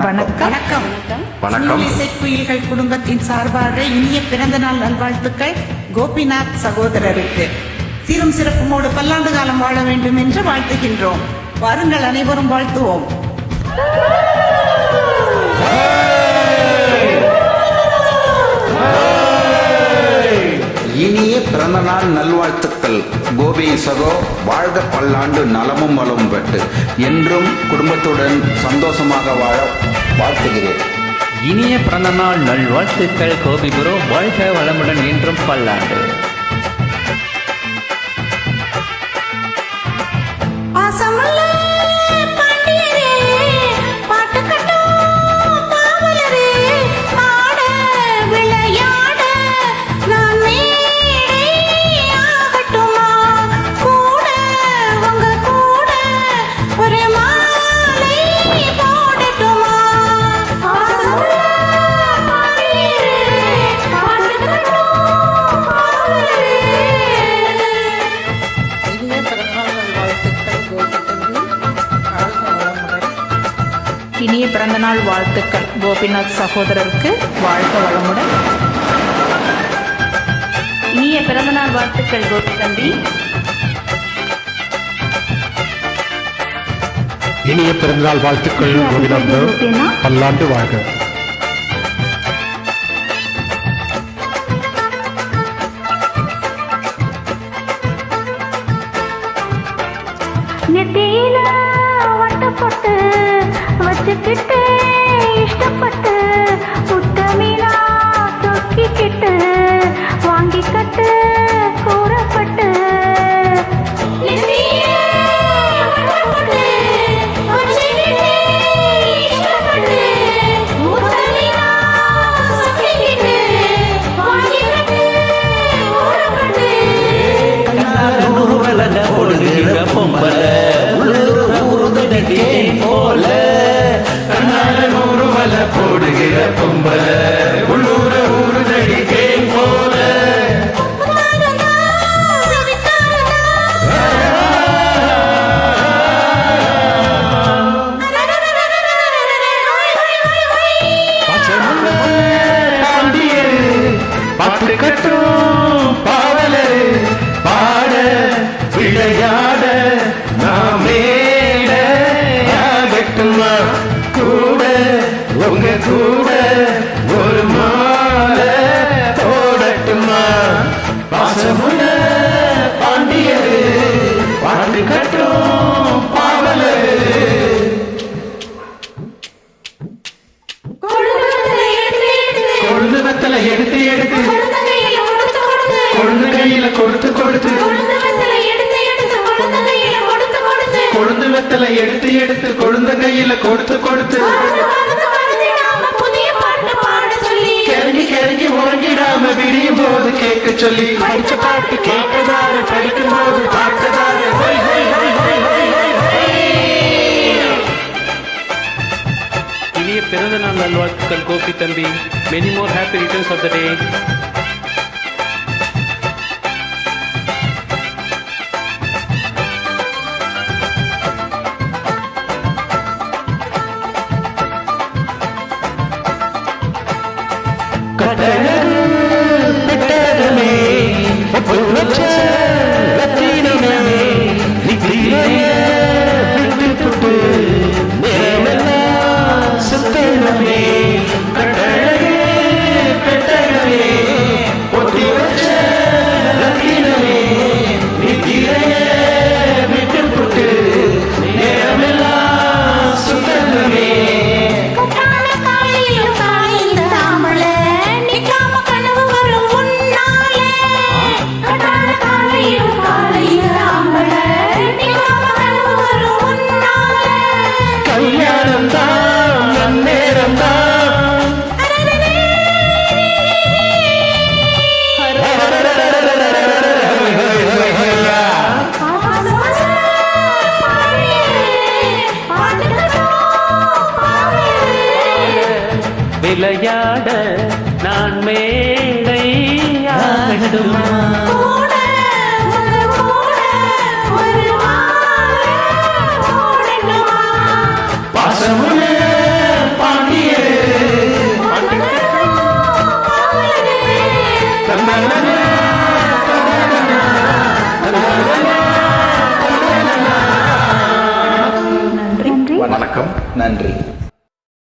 வணக்கம். வணக்கம். இசைக்குயில்கள் குடும்பத்தின் சார்பாக இனிய பிறந்த நாள் நல்வாழ்த்துக்கள் கோபிநாத் சகோதரருக்கு. சீரும் சிறப்புமோடு பல்லாண்டு காலம் வாழ வேண்டும் என்று வாழ்த்துகின்றோம். வாருங்கள், அனைவரும் வாழ்த்துவோம். இனிய பிறந்த நாள் நல்வாழ்த்துக்கள் கோபி சகோ. வாழ்க பல்லாண்டு, நலமும் வளமும் பெற்று என்றும் குடும்பத்துடன் சந்தோஷமாக வாழ வாழ்த்துகிறேன். இனிய பிறந்த நாள் நல்வாழ்த்துக்கள் கோபி குரு. வாழ்க வளமுடன் என்றும் பல்லாண்டு. இனிய பிறந்தநாள் வாழ்த்துக்கள் கோபிநாத் சகோதரருக்கு. வாழ்க வளமுடன். இனிய பிறந்தநாள் வாழ்த்துக்கள் கோபி தம்பி. இனிய பிறந்தநாள் வாழ்த்துக்கள் கோபிநாத். பல்லாண்டு வாழ்க. நெத்தியில வட்டப்பட்டு வச்சுக்கிட்டு இஷ்டப்பட்டு முத்தமீனா சொக்கிக்கிட்டு வாங்கிக்கட்டு கூறப்பட்டு போடுகிற பொம்பல உள்ளூர ஊருதடி தேன் போல பாட்டு கட்டும் பாவல பாட விளையாட நாமேட ஆகட்டுமா கூட உங்க கூட ஒரு மாலை போடட்டுமா. பாசமுள்ள பாண்டியரு பாட்டு கட்டும் பாவலு கொழுந்து வெத்தலை எடுத்து எடுத்து கொழுந்து கையில கொடுத்து கொடுத்து கொழுந்து வெத்தலை எடுத்து எடுத்து கொழுந்த கையில கொடுத்து கொடுத்து கிறங்கி கிறங்கி உறங்கிடாம விடியும் போது கேட்க சொல்லி படிச்ச பாட்டு கேட்கதாரு படிக்கும் போது பார்த்ததாரு. இனிய பிறந்த நாள் நல்வாழ்த்துக்கள் கோபி தம்பி. Many more happy returns of the day. விளையாட நான் மேடை ஆகட்டுமா. பாசமுள்ள வணக்கம். நன்றி.